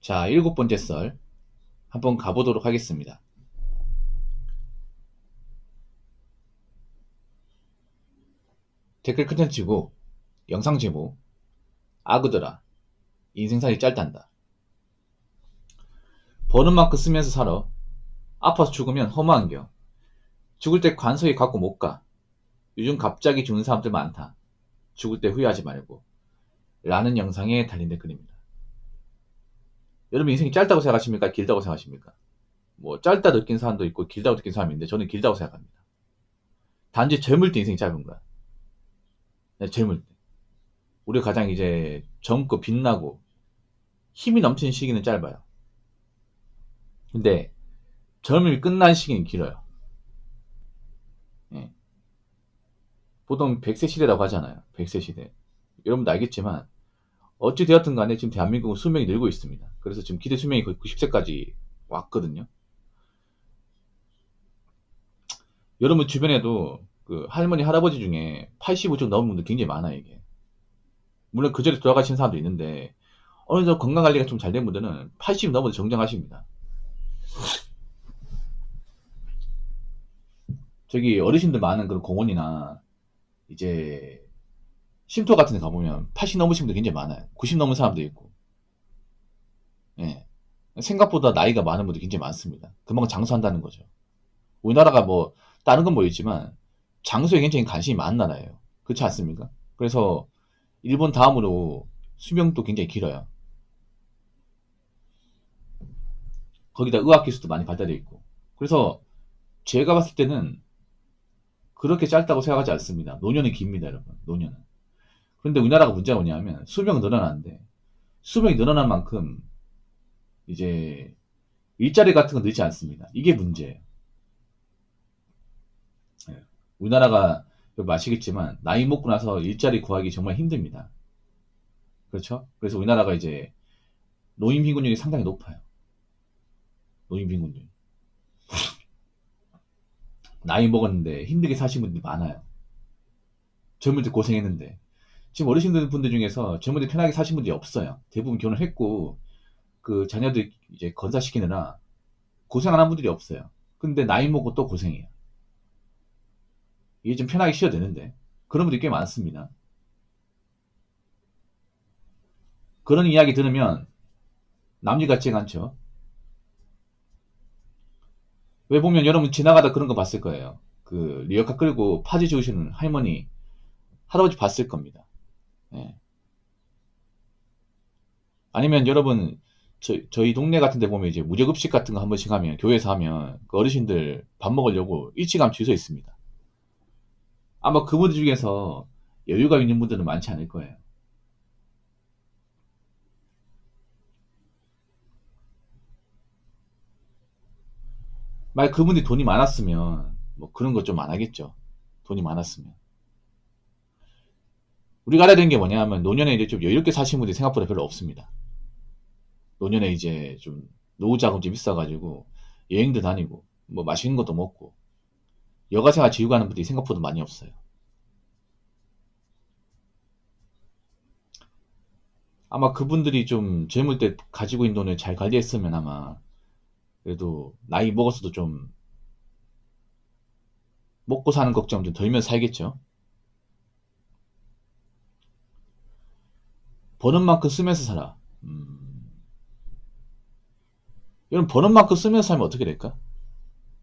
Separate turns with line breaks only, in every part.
자, 7번째 썰 한번 가보도록 하겠습니다. 댓글 컨텐츠고 영상 제목 아그더라 인생살이 짧단다. 버는 만큼 쓰면서 살아. 아파서 죽으면 허무한겨. 죽을 때 관석이 갖고 못 가. 요즘 갑자기 죽는 사람들 많다. 죽을 때 후회하지 말고. 라는 영상에 달린 댓글입니다. 여러분 인생이 짧다고 생각하십니까? 길다고 생각하십니까? 뭐 짧다 느낀 사람도 있고 길다고 느낀 사람이 있는데 저는 길다고 생각합니다. 단지 젊을 때 인생이 짧은 거야. 네, 젊을 때. 우리가 가장 이제 젊고 빛나고 힘이 넘치는 시기는 짧아요. 근데 젊음이 끝난 시기는 길어요. 예. 보통 100세 시대라고 하잖아요. 100세 시대. 여러분도 알겠지만 어찌 되었든 간에 지금 대한민국은 수명이 늘고 있습니다. 그래서 지금 기대 수명이 거의 90세까지 왔거든요. 여러분 주변에도 그 할머니 할아버지 중에 85岁 넘은 분들 굉장히 많아요. 이게 물론 그 전에 돌아가신 사람도 있는데 어느 정도 건강관리가 좀 잘 된 분들은 80 넘어도 정정하십니다. 저기 어르신들 많은 그런 공원이나 이제 쉼터 같은 데 가보면 80 넘으신 분들 굉장히 많아요. 90 넘은 사람도 있고. 예. 생각보다 나이가 많은 분들이 굉장히 많습니다. 그만큼 장수한다는 거죠. 우리나라가 뭐 다른 건 모르겠지만 장수에 굉장히 관심이 많은 나라예요. 그렇지 않습니까? 그래서 일본 다음으로 수명도 굉장히 길어요. 거기다 의학 기술도 많이 발달되어 있고. 그래서 제가 봤을 때는 그렇게 짧다고 생각하지 않습니다. 노년은 깁니다, 여러분. 노년은. 그런데 우리나라가 문제가 뭐냐면 수명은 늘어나는데 수명이 늘어난 만큼 이제 일자리 같은 건 늘지 않습니다. 이게 문제예요. 예. 우리나라가 아시겠지만 나이 먹고 나서 일자리 구하기 정말 힘듭니다. 그렇죠? 그래서 우리나라가 이제 노인 빈곤율이 상당히 높아요. 노인 빈곤율. 나이 먹었는데 힘들게 사신 분들이 많아요. 젊을 때 고생했는데. 지금 어르신들 분들 중에서 젊을 때 편하게 사신 분들이 없어요. 대부분 결혼했고 그 자녀들 이제 건사시키느라 고생 안 한 분들이 없어요. 근데 나이 먹고 또 고생해요. 이게 좀 편하게 쉬어도 되는데 그런 분들이 꽤 많습니다. 그런 이야기 들으면 남일 같지가 않죠. 왜 보면 여러분 지나가다 그런 거 봤을 거예요. 그 리어카 끌고 파지 주우시는 할머니, 할아버지 봤을 겁니다. 예. 아니면 여러분 저희 동네 같은 데 보면 이제 무료급식 같은 거 한 번씩 하면 교회에서 하면 그 어르신들 밥 먹으려고 일찌감 줄 서 있습니다. 아마 그분들 중에서 여유가 있는 분들은 많지 않을 거예요. 만약 그분들이 돈이 많았으면 뭐 그런 거 좀 안 하겠죠. 돈이 많았으면. 우리가 알아야 되는 게 뭐냐 하면 노년에 이제 좀 여유롭게 사시는 분들이 생각보다 별로 없습니다. 노년에 이제 좀 노후 자금이 있어가지고 여행도 다니고 뭐 맛있는 것도 먹고 여가생활 지우고 하는 분들이 생각보다 많이 없어요. 아마 그분들이 좀 젊을 때 가지고 있는 돈을 잘 관리했으면 아마 그래도 나이 먹었어도 좀 먹고 사는 걱정 좀 덜면 살겠죠. 버는 만큼 쓰면서 살아. 여러분 버는 만큼 쓰면서 살면 어떻게 될까?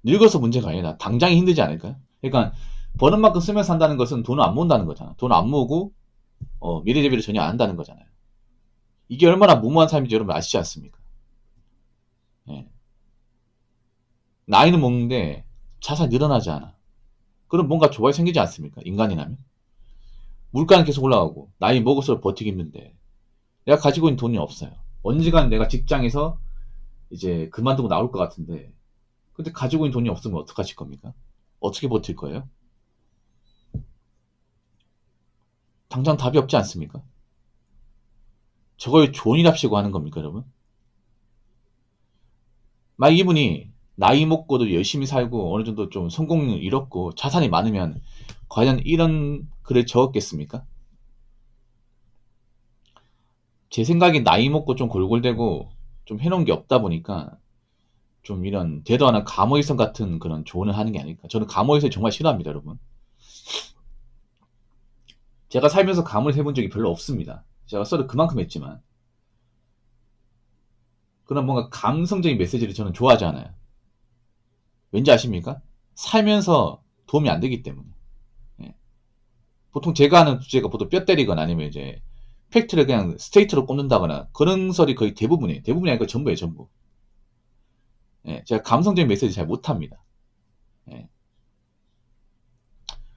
늙어서 문제가 아니라 당장이 힘들지 않을까요? 그러니까 버는 만큼 쓰면서 산다는 것은 돈을 안 모은다는 거잖아. 돈을 안 모으고 미래 대비를 전혀 안 한다는 거잖아요. 이게 얼마나 무모한 삶인지 여러분 아시지 않습니까? 예. 나이는 먹는데 자산이 늘어나지 않아. 그럼 뭔가 좋아야 생기지 않습니까? 인간이라면. 물가는 계속 올라가고 나이 먹을수록 버티기 힘든데 내가 가지고 있는 돈이 없어요. 언젠간 내가 직장에서 이제 그만두고 나올 것 같은데 근데 가지고 있는 돈이 없으면 어떡하실 겁니까? 어떻게 버틸 거예요? 당장 답이 없지 않습니까? 저걸 존이랍시고 하는 겁니까, 여러분? 만약 이분이 나이 먹고도 열심히 살고 어느 정도 좀 성공을 이뤘고 자산이 많으면 과연 이런 글을 적었겠습니까? 제 생각에 나이 먹고 좀 골골대고 좀 해놓은 게 없다 보니까 좀 이런 대도 않은 감호의성 같은 그런 조언을 하는 게 아닐까. 저는 감호의성 정말 싫어합니다, 여러분. 제가 살면서 감을 해본 적이 별로 없습니다. 제가 썰을 그만큼 했지만 그런 뭔가 감성적인 메시지를 저는 좋아하지 않아요. 왠지 아십니까? 살면서 도움이 안 되기 때문에. 예. 보통 제가 하는 주제가 보통 뼈 때리거나 아니면 이제 팩트를 그냥 스테이트로 꽂는다거나 그런 설이 거의 대부분이에요. 대부분이 아니고 전부예요, 전부. 예. 제가 감성적인 메시지 잘 못합니다. 예.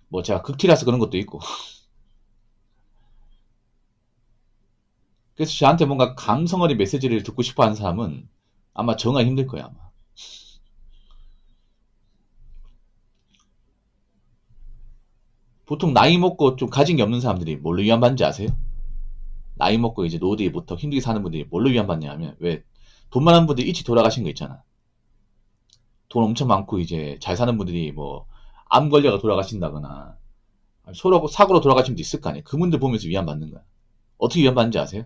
뭐 제가 극티라서 그런 것도 있고. 그래서 저한테 뭔가 감성 어린 메시지를 듣고 싶어 하는 사람은 아마 정말 힘들 거예요, 아마. 보통 나이 먹고 좀 가진 게 없는 사람들이 뭘로 위안받는지 아세요? 나이 먹고 이제 노후되기 못하고 힘들게 사는 분들이 뭘로 위안받냐 하면, 왜 돈 많은 분들이 일찍 돌아가신 거 있잖아. 돈 엄청 많고 이제 잘 사는 분들이 뭐 암 걸려가 돌아가신다거나 서로 사고로 돌아가신 분도 있을 거 아니에요. 그분들 보면서 위안받는 거야. 어떻게 위안받는지 아세요?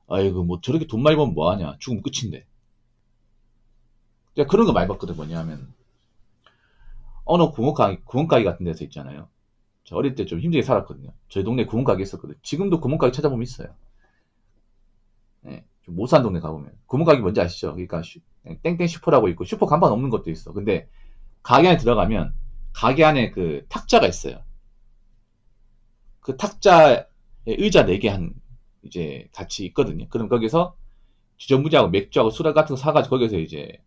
아이고 뭐 저렇게 돈 많이 벌면 뭐하냐, 죽으면 끝인데. 제가 그런 거 많이 봤거든. 뭐냐면 어느 구멍가게 같은 데서 있잖아요. 저 어릴 때 좀 힘들게 살았거든요. 저희 동네 구멍가게 있었거든요. 지금도 구멍가게 찾아보면 있어요. 예, 좀 못 사는 동네 가보면. 구멍가게 뭔지 아시죠? 그러니까 땡땡 슈퍼라고 있고 슈퍼 간판 없는 것도 있어. 근데 가게 안에 들어가면 가게 안에 그 탁자가 있어요. 그 탁자에 의자 4개 이제 같이 있거든요. 그럼 거기서 주전부리하고 맥주하고 술 같은 거 사가지고 거기서 이제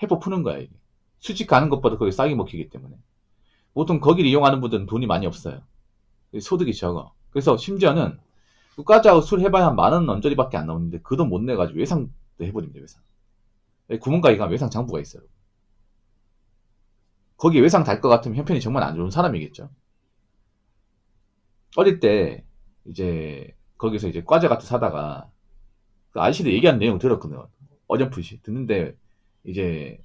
해포 푸는 거야, 이게. 수직 가는 것보다 거기 싸게 먹히기 때문에. 보통 거기를 이용하는 분들은 돈이 많이 없어요. 소득이 적어. 그래서 심지어는 국가자하고 술 해봐야 한 10,000원 언저리밖에 안 나오는데 그 돈 못 내가지고 외상도 해버립니다, 외상. 구멍가게 가면 외상 장부가 있어요. 거기 외상 달 것 같으면 형편이 정말 안 좋은 사람이겠죠. 어릴 때 이제 거기서 이제 과자 같은 사다가 그 아저씨들 얘기하는 내용을 들었거든요. 어렴풋이 듣는데 이제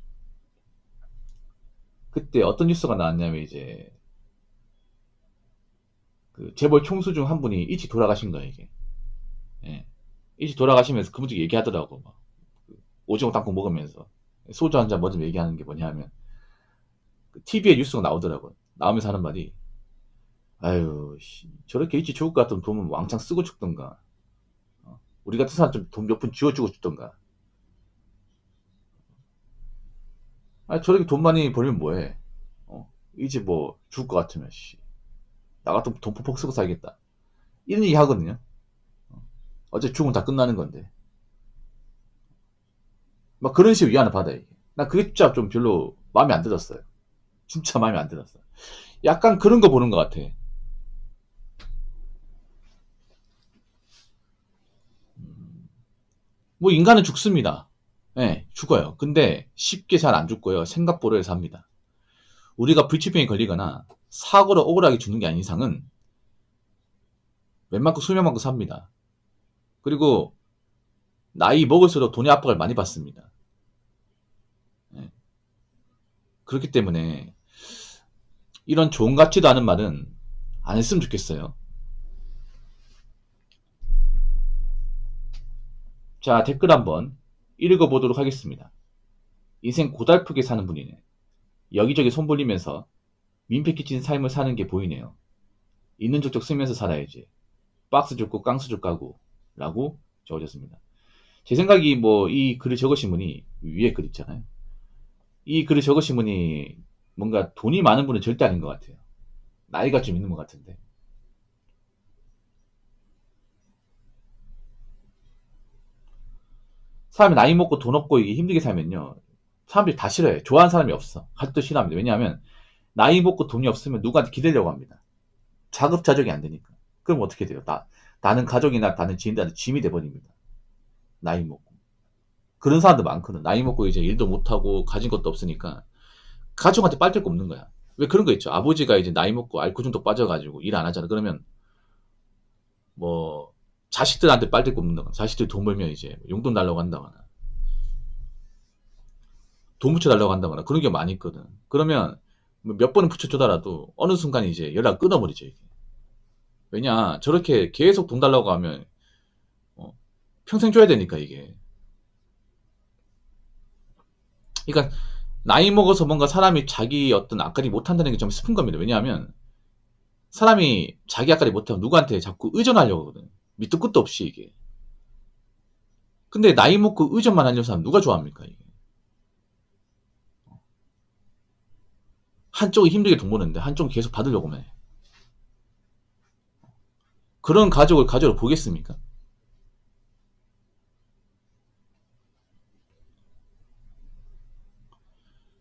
그때 어떤 뉴스가 나왔냐면 이제 그 재벌 총수 중 한 분이 일찍 돌아가신 거예요, 이게. 예. 일찍 돌아가시면서 그분들이 얘기하더라고. 막 오징어 땅콩 먹으면서 소주 한 잔 먼저 얘기하는 게 뭐냐 하면 그 TV에 뉴스가 나오더라고요. 나오면서 하는 말이, 아유 저렇게 일찍 죽을 것 같으면 돈은 왕창 쓰고 죽던가, 우리 같은 사람 좀 돈 몇 푼 쥐어주고 죽던가. 아 저렇게 돈 많이 벌면 뭐해. 이제 뭐 죽을 것 같으면 나 같으면 돈 퍽퍽 쓰고 살겠다, 이런 얘기 하거든요. 어차피 죽으면 다 끝나는 건데. 막 그런 식으로 위안을 받아요, 이게. 나 그게 진짜 좀 별로 마음에 안 들었어요. 진짜 마음에 안 들었어요. 약간 그런 거 보는 것 같아. 뭐 인간은 죽습니다. 네, 죽어요. 근데 쉽게 잘 안 죽고요. 생각보로해서 합니다. 우리가 불치병에 걸리거나 사고로 억울하게 죽는 게 아닌 이상은 웬만큼 수명 만큼 삽니다. 그리고 나이 먹을수록 돈의 압박을 많이 받습니다. 네. 그렇기 때문에 이런 좋은 같지도 않은 말은 안 했으면 좋겠어요. 자, 댓글 한번 읽어보도록 하겠습니다. 인생 고달프게 사는 분이네. 여기저기 손 벌리면서 민폐 끼친 삶을 사는 게 보이네요. 있는 족족 쓰면서 살아야지. 박스 줍고 깡수 줍 까고 라고 적어졌습니다. 제 생각이 뭐 이 글을 적으신 분이 위에 글 있잖아요. 이 글을 적으신 분이 뭔가 돈이 많은 분은 절대 아닌 것 같아요. 나이가 좀 있는 것 같은데. 사람이 나이 먹고 돈 없고 이게 힘들게 살면요, 사람들이 다 싫어해. 좋아하는 사람이 없어. 가족도 싫어합니다. 왜냐하면 나이 먹고 돈이 없으면 누구한테 기대려고 합니다. 자급자족이 안 되니까. 그럼 어떻게 돼요? 나는 가족이나 다른 지인들한테 짐이 돼버립니다. 나이 먹고. 그런 사람도 많거든. 나이 먹고 이제 일도 못하고 가진 것도 없으니까 가족한테 빨 데가 없는 거야. 왜 그런 거 있죠. 아버지가 이제 나이 먹고 알코올 중독 빠져가지고 일 안 하잖아. 그러면 뭐 자식들한테 빨 데가 없는다거나, 자식들 돈 벌면 이제 용돈 달라고 한다거나, 돈 붙여달라고 한다거나, 그런 게 많이 있거든. 그러면 몇 번은 붙여주더라도 어느 순간 이제 연락 끊어버리죠, 이게. 왜냐, 저렇게 계속 돈 달라고 하면 평생 줘야 되니까, 이게. 그러니까 나이 먹어서 뭔가 사람이 자기 어떤 앞가림 못한다는 게 좀 슬픈 겁니다. 왜냐하면 사람이 자기 앞가림 못하고 누구한테 자꾸 의존하려고 하거든. 밑도 끝도 없이 이게. 근데 나이 먹고 의존만 하려는 사람 누가 좋아합니까 이게. 한쪽이 힘들게 돈 버는데 한쪽은 계속 받으려고만 해. 그런 가족을 가족으로 보겠습니까?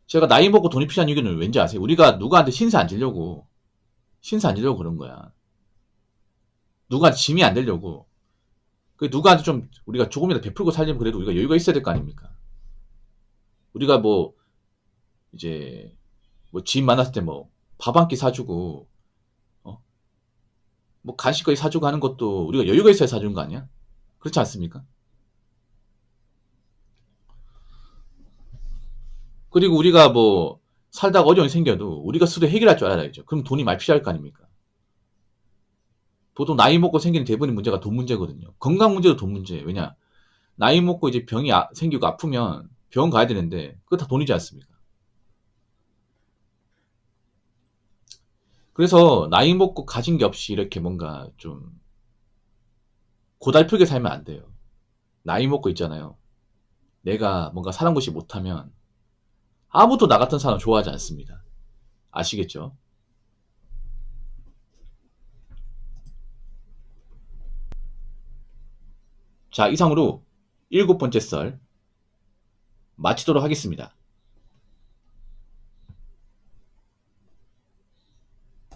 제가 나이 먹고 돈이 필요한 이유는 왠지 아세요? 우리가 누구한테 신세 안 지려고 그런 거야. 누구한테 짐이 안 되려고. 그 누구한테 좀 우리가 조금이라도 베풀고 살려면 그래도 우리가 여유가 있어야 될 거 아닙니까? 우리가 뭐 이제 뭐 지인 만났을 때 뭐 밥 한 끼 사주고 어? 뭐 간식거리 사주고 하는 것도 우리가 여유가 있어야 사주는 거 아니야? 그렇지 않습니까? 그리고 우리가 뭐 살다가 어려움이 생겨도 우리가 스스로 해결할 줄 알아야죠. 그럼 돈이 많이 필요할 거 아닙니까? 보통 나이 먹고 생기는 대부분의 문제가 돈 문제거든요. 건강 문제도 돈 문제예요. 왜냐? 나이 먹고 이제 병이 생기고 아프면 병원 가야 되는데 그거 다 돈이지 않습니까? 그래서 나이 먹고 가진 게 없이 이렇게 뭔가 좀 고달프게 살면 안 돼요. 나이 먹고 있잖아요. 내가 뭔가 사람 것이 못하면 아무도 나 같은 사람 좋아하지 않습니다. 아시겠죠? 자, 이상으로 일곱 번째 썰 마치도록 하겠습니다.